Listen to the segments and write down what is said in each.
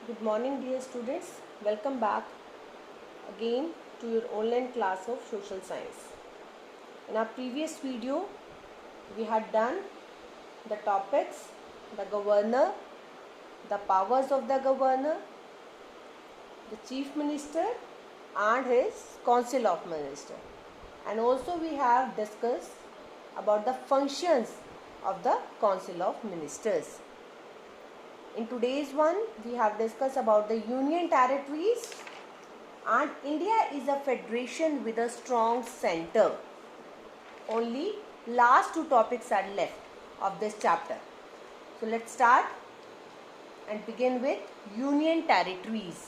Good morning, dear students. Welcome back again to your online class of social science. In our previous video, we had done the topics, the governor, the powers of the governor, the chief minister and his council of minister. And also we have discussed about the functions of the council of ministers. In today's one, we have discussed about the union territories, and India is a federation with a strong center. Only last two topics are left of this chapter. So let's start and begin with union territories.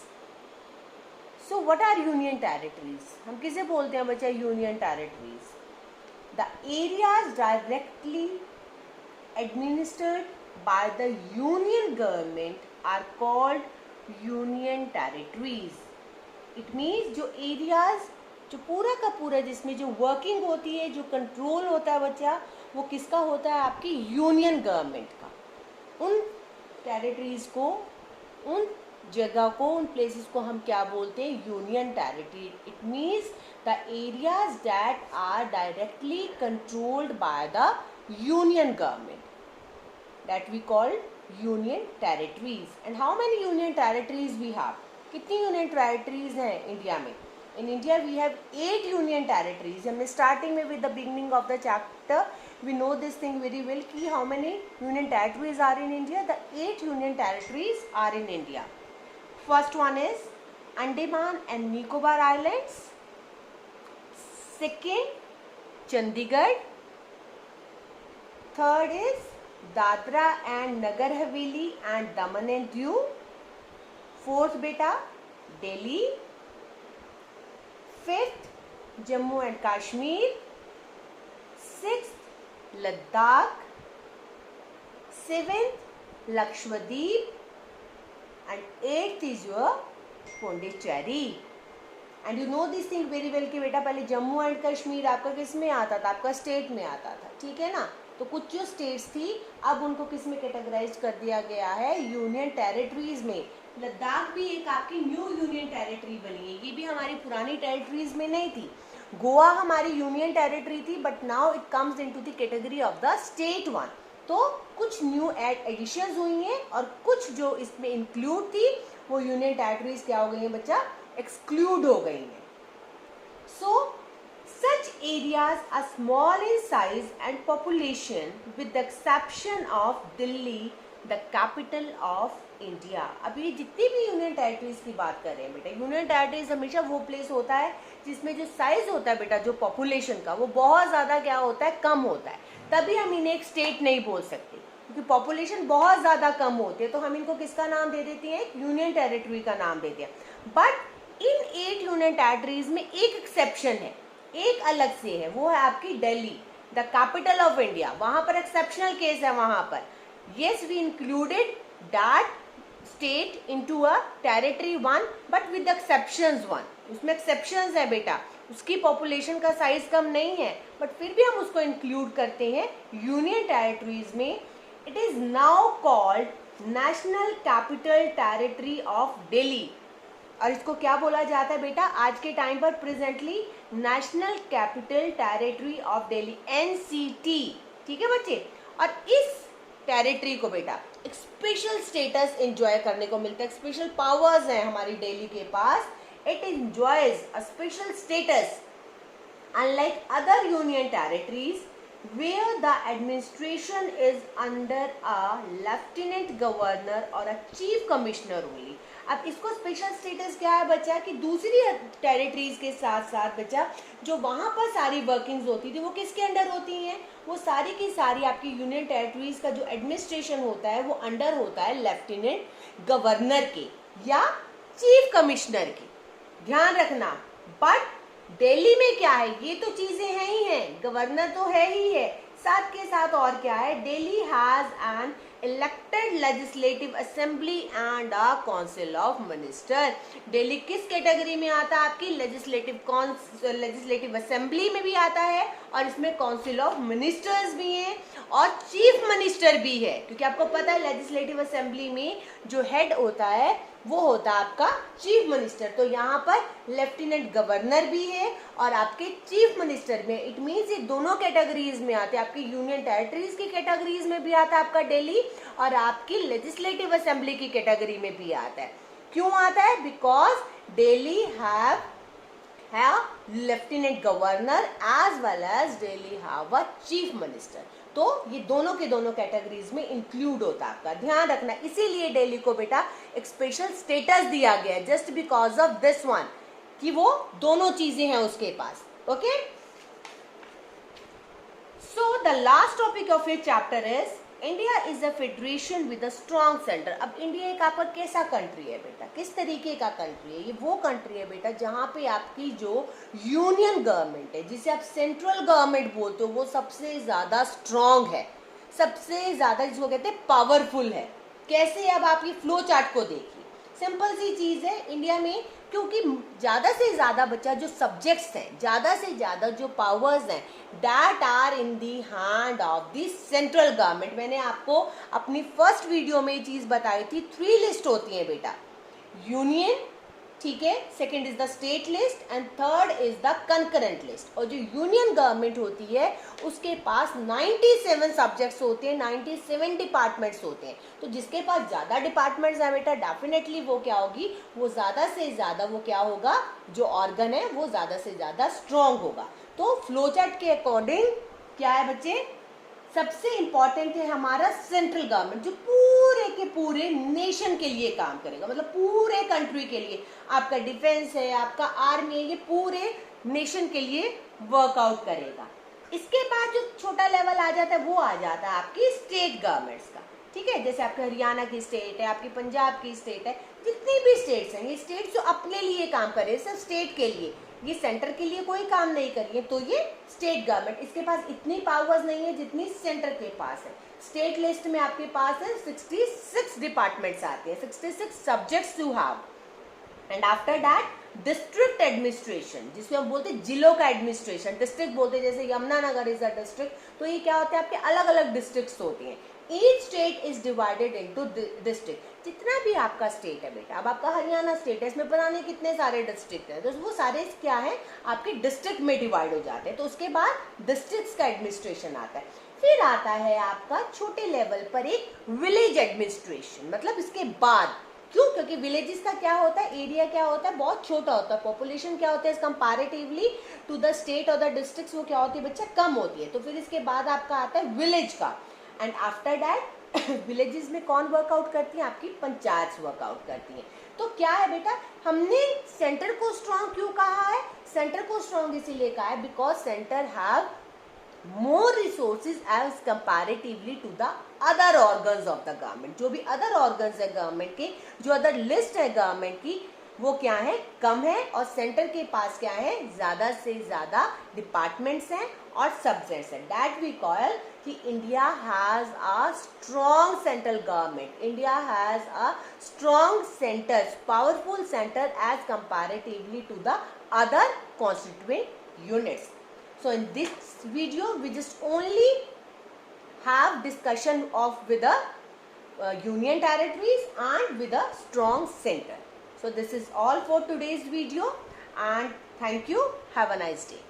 So what are union territories? हम किसे बोलते हैं बच्चा union territories? The areas directly administered by the union government are called union territories. It means जो areas जो पूरा का पूरा जिसमें जो वर्किंग होती है, जो कंट्रोल होता है बच्चा, वो किसका होता है? आपकी यूनियन गवर्नमेंट का. उन टेरिटरीज को, उन जगह को, उन प्लेसेस को हम क्या बोलते हैं? Union territory. It means the areas that are directly controlled by the union government, that we call union territories. And how many union territories we have? कितनी union territories हैं इंडिया में? In India we have 8 union territories. हमने starting में with the beginning of the chapter we know this thing very well कि how many union territories are in India? The 8 union territories are in India. First one is Andaman and Nicobar Islands. Second, Chandigarh. Third is Dadra and Nagar Haveli and Daman and Diu. Fourth beta Delhi. Fifth Jammu and Kashmir. Sixth Ladakh. Seventh Lakshadweep. And eighth is your Pondicherry. And you know this thing very well कि बेटा पहले Jammu and Kashmir आपका किस में आता था? आपका state में आता था, ठीक है ना? तो कुछ जो स्टेट्स थी अब उनको किस में कैटेगराइज कर दिया गया है? यूनियन टेरिटरीज में. लद्दाख भी एक आपकी न्यू यूनियन टेरिटरी बनी है. ये भी हमारी पुरानी टेरिटरीज में नहीं थी. गोवा हमारी यूनियन टेरिटरी थी but now it comes into the category of the state one. तो कुछ न्यू एडिशंस हुई हैं और कुछ जो इसमें इंक्लूड थी वो यूनियन टेरिटरीज क्या हो गई हैं बच्चा? एक्सक्लूड हो गई हैं. सो such areas are small in size and population with the exception of Delhi, the capital of India. अभी जितनी भी यूनियन टेरिटरीज की बात कर रहे हैं बेटा, यूनियन टेरिटरीज हमेशा वो प्लेस होता है जिसमें जो साइज होता है बेटा, जो पॉपुलेशन का, वो बहुत ज़्यादा क्या होता है? कम होता है. तभी हम इन्हें एक स्टेट नहीं बोल सकते क्योंकि पॉपुलेशन बहुत ज़्यादा कम होती है. तो हम इनको किसका नाम दे देते हैं? यूनियन टेरिटरी का नाम देते हैं. बट इन 8 यूनियन टेरिटरीज में एक एक्सेप्शन है, एक अलग से है. वो है आपकी Delhi, the capital of India. वहां पर एक्सेप्शनल केस है. वहां पर yes we included that state into a territory one but with exceptions one. उसमें एक्सेप्शंस है बेटा. उसकी पॉपुलेशन का साइज कम नहीं है बट फिर भी हम उसको इंक्लूड करते हैं यूनियन टेरिटरीज में. It is now called national capital territory of Delhi. और इसको क्या बोला जाता है बेटा आज के टाइम पर? Presently national capital territory of Delhi, NCT. ठीक है बच्चे? और इस टेरिटरी को बेटा एक स्पेशल स्टेटस एंजॉय करने को मिलता है. स्पेशल पावर्स हैं हमारी दिल्ली के पास. It enjoys a special status unlike other union territories where the administration is under a lieutenant governor or a chief commissioner only. अब इसको स्पेशल स्टेटस क्या है बच्चा कि दूसरी टेरिटरीज के साथ साथ बच्चा जो वहाँ पर सारी वर्किंग्स होती थी वो किसके अंडर होती हैं? वो सारी की सारी आपकी यूनियन टेरिटरीज का जो एडमिनिस्ट्रेशन होता है वो अंडर होता है लेफ्टिनेंट गवर्नर के या चीफ कमिश्नर के. ध्यान रखना. बट दिल्ली में क्या है? ये तो चीजें हैं ही हैं, गवर्नर तो है ही है, साथ के साथ और क्या है? Delhi has an elected legislative assembly and a council of minister. Delhi किस कैटेगरी में आता है? आपकी लेजिस्लेटिव असेंबली में भी आता है और इसमें काउंसिल ऑफ मिनिस्टर्स भी हैं और चीफ मिनिस्टर भी है. क्योंकि आपको पता है लेजिस्लेटिव असेंबली में जो हेड होता है वो होता है आपका चीफ मिनिस्टर। तो यहाँ पर लेफ्टिनेंट गवर्नर भी है और आपके चीफ मिनिस्टर में, इट मीन्स ये दोनों कैटेगरीज में आते हैं। आपकी यूनियन टेरिटरीज की कैटेगरीज में भी आता है आपका दिल्ली, और आपकी लेजिस्लेटिव असेंबली की कैटेगरी में भी आता है। क्यों आता है? Because Delhi have lieutenant governor as well as Delhi have a chief minister. तो ये दोनों के दोनों कैटेगरीज में इंक्लूड होता है आपका, ध्यान रखना। इसीलिए दिल्ली को बेटा एक स्पेशल स्टेटस दिया गया है, just because of this one, कि वो दोनों चीजें हैं उसके पास। Okay, so the last topic of your chapter is India is a federation with a strong centre. अब इंडिया एक आपका कैसा कंट्री है बेटा, किस तरीके का कंट्री है? ये वो कंट्री है बेटा जहाँ पे आपकी जो यूनियन गवर्नमेंट है, जिसे आप सेंट्रल गवर्नमेंट बोलते हो, वो सबसे ज्यादा स्ट्रॉन्ग है, सबसे ज्यादा जिसको कहते हैं पावरफुल है। कैसे? अब आप ये फ्लो चार्ट को देखिए, सिंपल सी चीज है इंडिया में, क्योंकि ज्यादा से ज्यादा बच्चा जो सब्जेक्ट्स हैं, ज्यादा से ज्यादा जो पावर्स हैं, that are in the hand of the central government. मैंने आपको अपनी फर्स्ट वीडियो में ये चीज बताई थी, 3 लिस्ट होती है बेटा, यूनियन, ठीक है, second is the state list and third is the concurrent list. और जो यूनियन गवर्नमेंट होती है उसके पास 97 सब्जेक्ट्स होते हैं, 97 डिपार्टमेंट्स होते हैं। तो जिसके पास ज्यादा डिपार्टमेंट्स है बेटा, डेफिनेटली वो क्या होगी, वो ज्यादा से ज्यादा वो क्या होगा, जो ऑर्गन है वो ज्यादा से ज्यादा स्ट्रॉन्ग होगा। तो फ्लोचार्ट के अकॉर्डिंग क्या है बच्चे, सबसे इंपॉर्टेंट है हमारा सेंट्रल गवर्नमेंट, जो पूरे के पूरे नेशन के लिए काम करेगा, मतलब पूरे कंट्री के लिए। आपका डिफेंस है, आपका आर्मी है, ये पूरे नेशन के लिए वर्कआउट करेगा। इसके बाद जो छोटा लेवल आ जाता है वो आ जाता है आपकी स्टेट गवर्नमेंट्स का, ठीक है। जैसे आपके हरियाणा की स्टेट है, आपकी पंजाब की स्टेट है, जितनी भी स्टेट्स हैं, ये स्टेट्स जो अपने लिए काम कर रहे हैं, सिर्फ स्टेट के लिए, ये सेंटर के लिए कोई काम नहीं कर रही है, तो ये स्टेट गवर्नमेंट, इसके पास इतनी पावर्स नहीं है जितनी सेंटर के पास है। स्टेट लिस्ट में आपके पास है 66 डिपार्टमेंट्स आते हैं, 66 subjects you have. And after that district administration, जिसको हम बोलते हैं जिलों का एडमिनिस्ट्रेशन, डिस्ट्रिक्ट बोलते हैं, जैसे यमुनानगर इज अ डिस्ट्रिक्ट, तो ये क्या होते हैं आपके अलग अलग डिस्ट्रिक्ट्स होते हैं। Each state is divided into district. जितना भी आपका स्टेट है बेटा, अब आपका हरियाणा स्टेट है, इसमें पता नहीं कितने सारे डिस्ट्रिक्ट हैं, तो वो सारे क्या है आपके डिस्ट्रिक्ट में डिवाइड हो जाते हैं। तो उसके बाद डिस्ट्रिक्ट्स का एडमिनिस्ट्रेशन आता है। फिर आता है आपका छोटे लेवल पर एक विलेज एडमिनिस्ट्रेशन, मतलब इसके बाद, क्यों? क्योंकि विलेजेस का क्या होता है, एरिया क्या होता है, बहुत छोटा होता है, पॉपुलेशन क्या होता है कंपैरेटिवली टू द स्टेट और द डिस्ट्रिक्ट्स, वो क्या होती है बच्चा, कम होती है। तो फिर इसके बाद आपका आता है विलेज का, एंड आफ्टर दैट विलेजेस में कौन वर्कआउट करती है, आपकी पंचायत वर्कआउट करती है। तो क्या है बेटा, हमने सेंटर को स्ट्रॉन्ग क्यों कहा है? सेंटर को स्ट्रॉन्ग इसीलिए कहा है because centre have more resources as comparatively to the other organs of the government. जो भी अदर ऑर्गन्स है गवर्नमेंट के, जो अदर लिस्ट है गवर्नमेंट की, वो क्या है, कम है, और सेंटर के पास क्या है, ज्यादा से ज्यादा डिपार्टमेंट्स हैं और सब्जेक्ट्स हैं। दैट वी कॉल कि India has a strong central government, India has a strong centres, powerful centre as comparatively to the other constituent units. So in this video we just only have discussion of with the union territories and with a strong center. So this is all for today's video and thank you. Have a nice day.